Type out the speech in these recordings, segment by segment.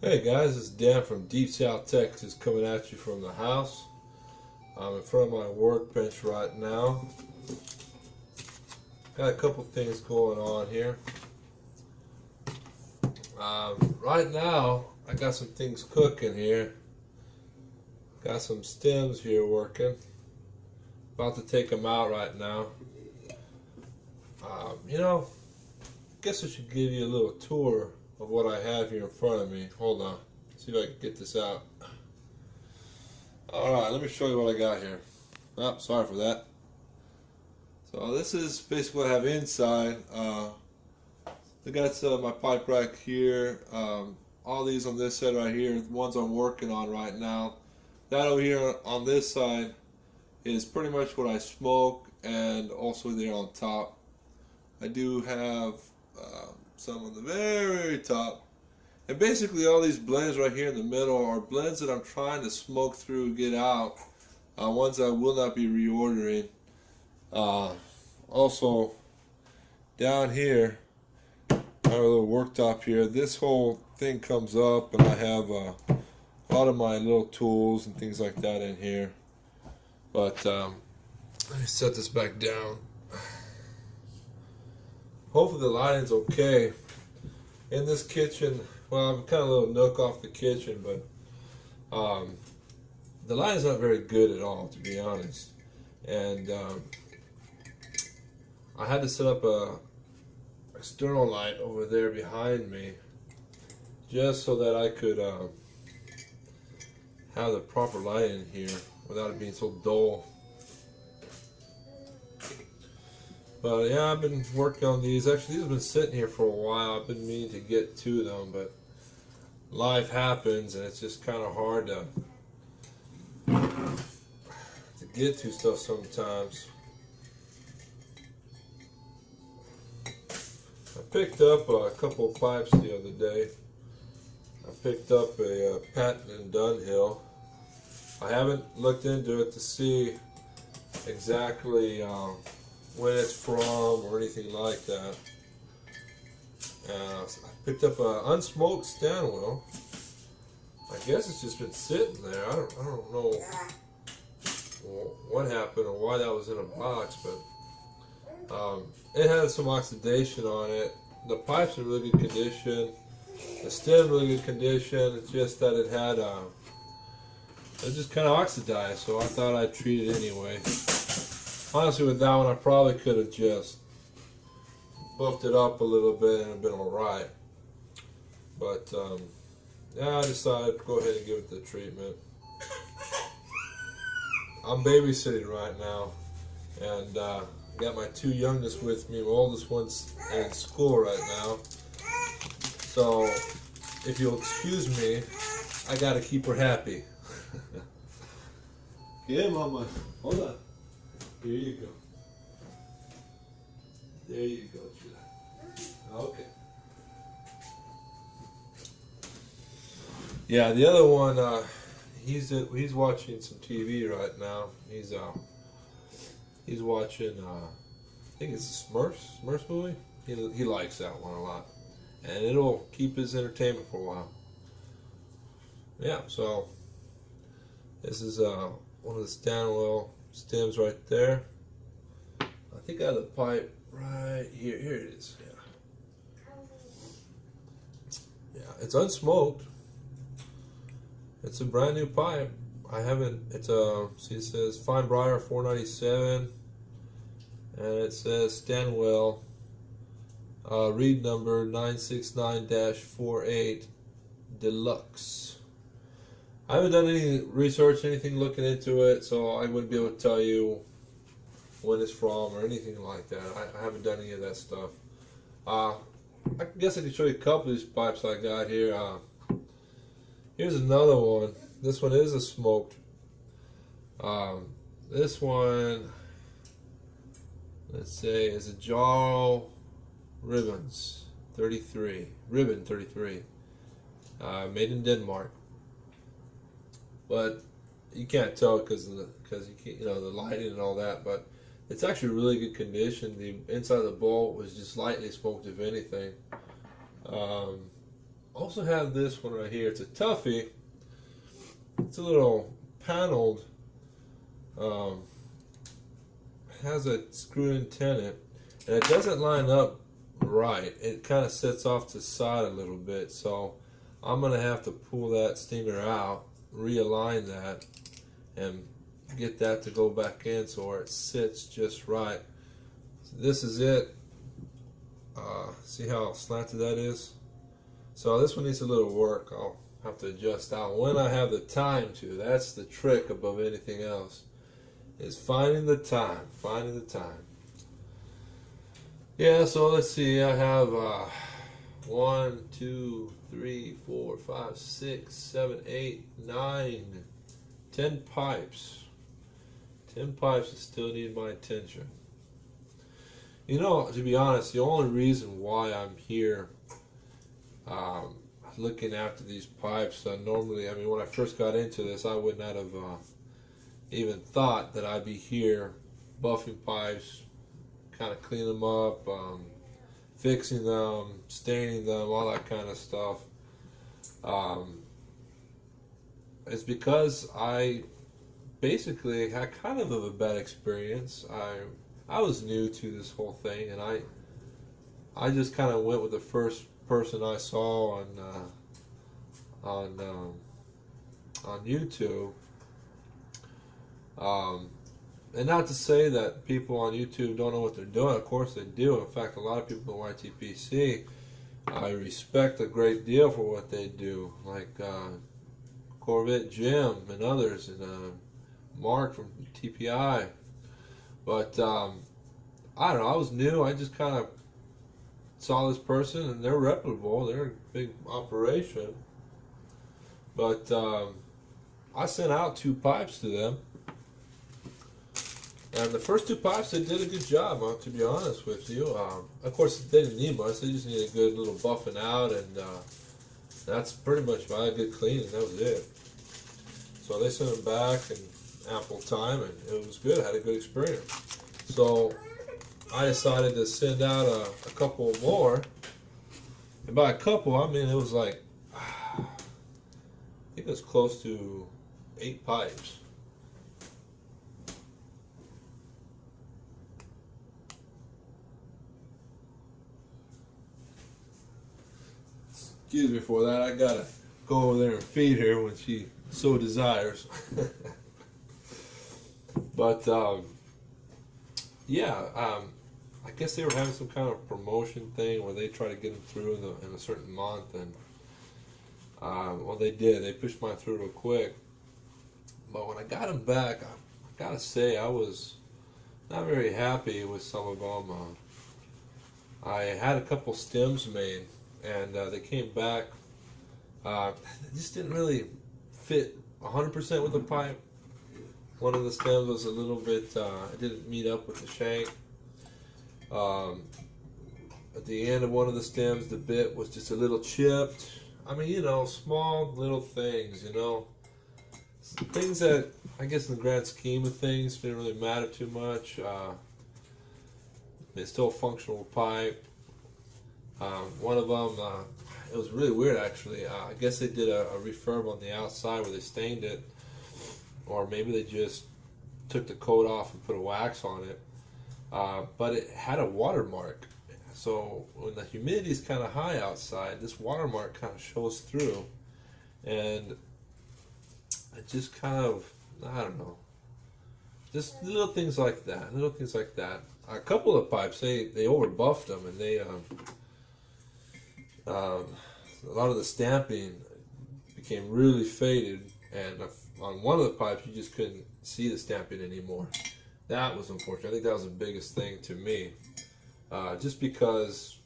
Hey guys, it's Dan from Deep South Texas coming at you from the house. I'm in front of my workbench right now. Got a couple things going on here. Right now, I got some things cooking here. Got some stems here working. About to take them out right now. Guess I should give you a little tour of what I have here in front of me. Hold on, see if I can get this out. Alright, let me show you what I got here. Oh, sorry for that. So this is basically what I have inside. I got my pipe rack here. All these on this side right here, the ones I'm working on right now. That over here on this side is pretty much what I smoke, and also there on top. I do have some on the very top. And basically all these blends right here in the middle are blends that I'm trying to smoke through, get out. Ones I will not be reordering. Also, down here, our little worktop here, this whole thing comes up, and I have a lot of my little tools and things like that in here. But let me set this back down. Hopefully the lighting's okay. In this kitchen, well, I'm kind of a little nook off the kitchen, but the lighting's not very good at all, to be honest. And I had to set up a external light over there behind me, just so that I could have the proper light in here without it being so dull. But yeah, I've been working on these. Actually, these have been sitting here for a while. I've been meaning to get to them, but life happens, and it's just kind of hard to get to stuff sometimes. I picked up a couple of pipes the other day. I picked up a Patton and Dunhill. I haven't looked into it to see exactly when it's from or anything like that. I picked up an unsmoked Stanwell. I guess it's just been sitting there. I don't know what happened or why that was in a box, but it had some oxidation on it. The pipe's in really good condition. The stem's in really good condition. It's just that it had it just kind of oxidized, so I thought I'd treat it anyway. Honestly, with that one, I probably could have just buffed it up a little bit and it'd been alright. But, yeah, I decided to go ahead and give it the treatment. I'm babysitting right now, and got my two youngest with me. My oldest one's in school right now. So, if you'll excuse me, I gotta keep her happy. Yeah, Mama. Hold on. Here you go. There you go, Judah. Okay. Yeah, the other one, he's watching some TV right now. He's watching, I think it's a Smurfs movie. He likes that one a lot, and it'll keep his entertainment for a while. Yeah, so this is one of the Stanwell stems right there. I think I have the pipe right here. Here it is. Yeah, it's unsmoked. It's a brand new pipe. I haven't. It's see, it says Fine Briar 497, and it says Stanwell. Read number 969-48 Deluxe. I haven't done any research, anything looking into it, so I wouldn't be able to tell you when it's from or anything like that. I haven't done any of that stuff. I guess I can show you a couple of these pipes I got here. Here's another one. This one is a smoked. This one, let's say, is a Jarl Ribbons 33. Ribbon 33. Made in Denmark. But you can't tell because the lighting and all that. But it's actually really good condition. The inside of the bowl was just lightly smoked, if anything. Also have this one right here. It's a toughie. It's a little paneled. Um, has a screw-in tenon, and it doesn't line up right. It kind of sits off to the side a little bit, so I'm gonna have to pull that stinger out, realign that, and get that to go back in so it sits just right. So this is it. See how slanted that is? So this one needs a little work. I'll have to adjust that when I have the time to. That's the trick above anything else, is finding the time. Yeah, so let's see. I have 1, 2, 3, 4, 5, 6, 7, 8, 9, 10 pipes. 10 pipes that still need my attention. You know, to be honest, the only reason why I'm here looking after these pipes, normally, I mean, when I first got into this, I would not have even thought that I'd be here buffing pipes, kind of cleaning them up, fixing them, staining them, all that kind of stuff. It's because I basically had kind of a bad experience. I was new to this whole thing, and I just kind of went with the first person I saw on YouTube. And not to say that people on YouTube don't know what they're doing. Of course they do. In fact, a lot of people in YTPC I respect a great deal for what they do, like Corvette Jim and others, and Mark from TPI. But I don't know, I was new. I just kind of saw this person, and they're reputable. They're a big operation. But I sent out 2 pipes to them. And the first 2 pipes, they did a good job, to be honest with you. Of course, they didn't need much. They just needed a good little buffing out, and that's pretty much my good cleaning. That was it. So they sent them back in ample time, and it was good. I had a good experience. So I decided to send out a couple more. And by a couple, I mean it was like, I think it was close to 8 pipes. Excuse me for that. I gotta go over there and feed her when she so desires. But yeah, I guess they were having some kind of promotion thing where they try to get them through in a certain month, and well, they did. They pushed mine through real quick. But when I got them back, I gotta say I was not very happy with some of them. I had a couple stems made, and they came back. They just didn't really fit 100% with the pipe. One of the stems was a little bit, it didn't meet up with the shank. At the end of one of the stems, the bit was just a little chipped. I mean, you know, small little things, you know. Things that, I guess in the grand scheme of things, didn't really matter too much. It's still a functional pipe. One of them, it was really weird actually. I guess they did a refurb on the outside where they stained it, or maybe they just took the coat off and put a wax on it. But it had a watermark. So when the humidity is kind of high outside, this watermark kind of shows through, and it just kind of, I don't know, just little things like that. Little things like that. A couple of pipes, they over buffed them, and they a lot of the stamping became really faded, and on one of the pipes you just couldn't see the stamping anymore. That was unfortunate. I think that was the biggest thing to me, just because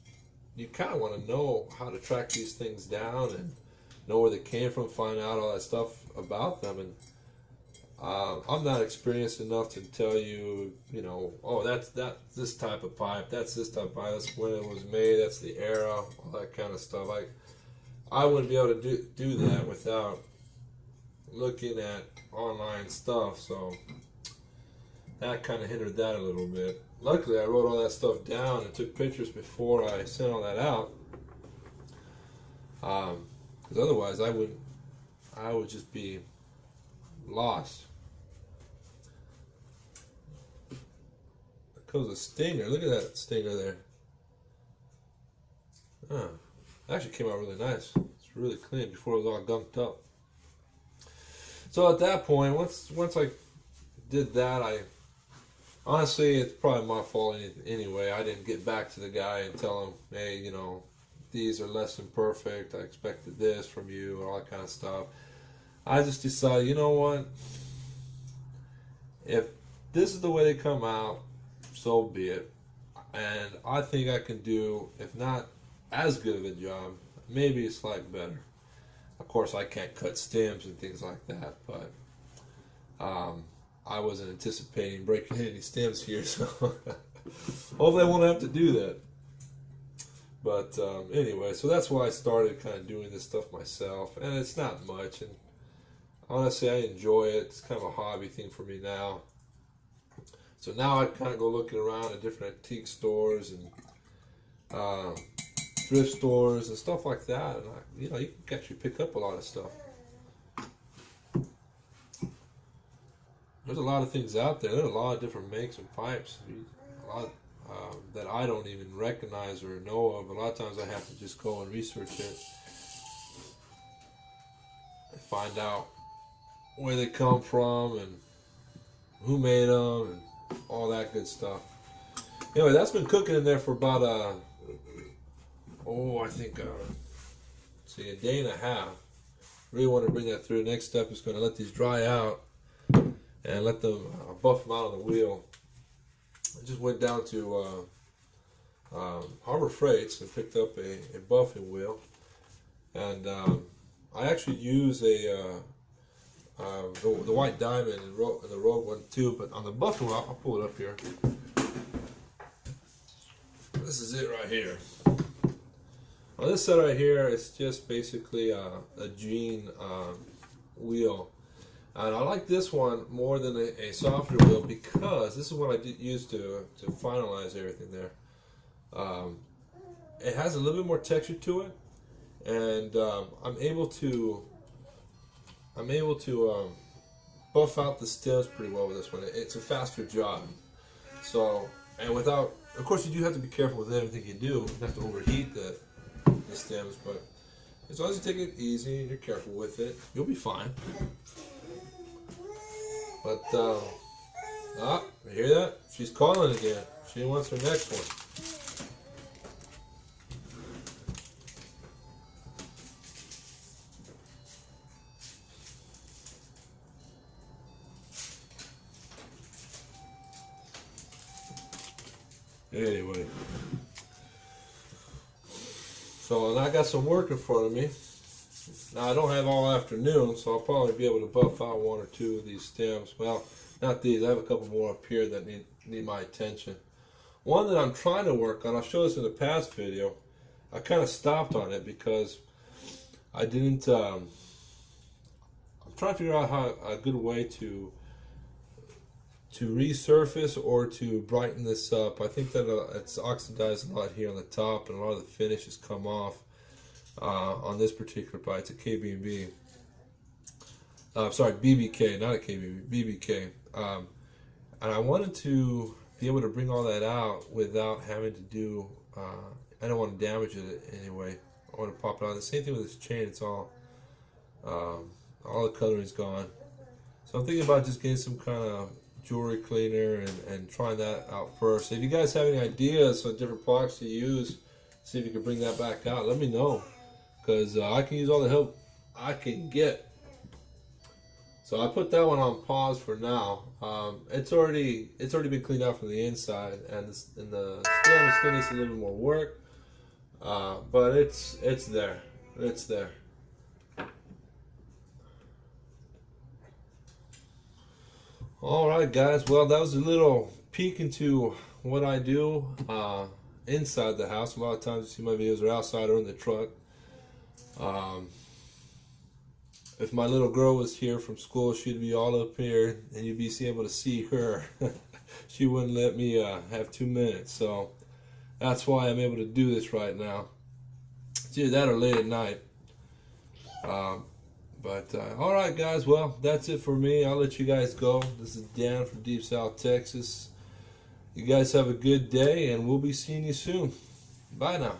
you kind of want to know how to track these things down and know where they came from, find out all that stuff about them. And I'm not experienced enough to tell you, you know, oh, that's this type of pipe, that's this type of pipe, that's when it was made, that's the era, all that kind of stuff. I wouldn't be able to do that without looking at online stuff, so that kind of hindered that a little bit. Luckily, I wrote all that stuff down and took pictures before I sent all that out. Because otherwise I would just be lost. There comes a stinger. Look at that stinger there. Oh, it actually came out really nice. It's really clean before it was all gunked up. So at that point, once I did that, honestly, it's probably my fault anyway. I didn't get back to the guy and tell him, hey, you know, these are less than perfect. I expected this from you, and all that kind of stuff. I just decided, you know what? If this is the way they come out, so be it. And I think I can do, if not as good of a job, maybe a slight better. Of course, I can't cut stems and things like that, but I wasn't anticipating breaking any stems here, so hopefully I won't have to do that. But anyway, so that's why I started kind of doing this stuff myself, and it's not much, and honestly, I enjoy it. It's kind of a hobby thing for me now. So now I kind of go looking around at different antique stores and thrift stores and stuff like that, and you know, you can actually pick up a lot of stuff. There's a lot of things out there. There's a lot of different makes and pipes. A lot that I don't even recognize or know of. A lot of times I have to just go and research it and find out where they come from and who made them and all that good stuff. Anyway, that's been cooking in there for about I think a day and a half. Really want to bring that through. Next step is going to let these dry out and let them buff them out on the wheel. I just went down to Harbor Freights and picked up a buffing wheel, and I actually use the White Diamond and the Rogue one too. But on the buffing wheel, I'll pull it up here. This is it right here. On this set right here, it's just basically a Gene wheel. And I like this one more than a softer wheel because this is what I use to finalize everything there. It has a little bit more texture to it, and I'm able to buff out the stems pretty well with this one. It's a faster job. So, and without, of course, you do have to be careful with everything you do. You have to overheat the stems, but as long as you take it easy and you're careful with it, you'll be fine. But, you hear that? She's calling again. She wants her next one. Anyway. So I got some work in front of me. Now I don't have all afternoon, so I'll probably be able to buff out one or two of these stems. Well, not these. I have a couple more up here that need my attention. One that I'm trying to work on, I'll show this in the past video. I kind of stopped on it because I didn't. I'm trying to figure out how a good way to resurface or to brighten this up. I think that it's oxidized a lot here on the top, and a lot of the finish has come off on this particular pipe. It's a KB&B. Sorry, BBK, not a KB&B, BBK. And I wanted to be able to bring all that out without having to do, I don't want to damage it anyway. I want to pop it out. The same thing with this chain. It's all the coloring's gone. So I'm thinking about just getting some kind of jewelry cleaner and trying that out first. If you guys have any ideas on different products to use, see if you can bring that back out, let me know, because I can use all the help I can get. So I put that one on pause for now. It's already been cleaned out from the inside, and the stem still needs a little bit more work, but it's there. It's there. Alright guys, well, that was a little peek into what I do inside the house. A lot of times you see my videos are outside or in the truck. If my little girl was here from school, she'd be all up here and you'd be able to see her. She wouldn't let me have 2 minutes, so that's why I'm able to do this right now. It's either that or late at night. All right, guys. Well, that's it for me. I'll let you guys go. This is Dan from Deep South Texas. You guys have a good day, and we'll be seeing you soon. Bye now.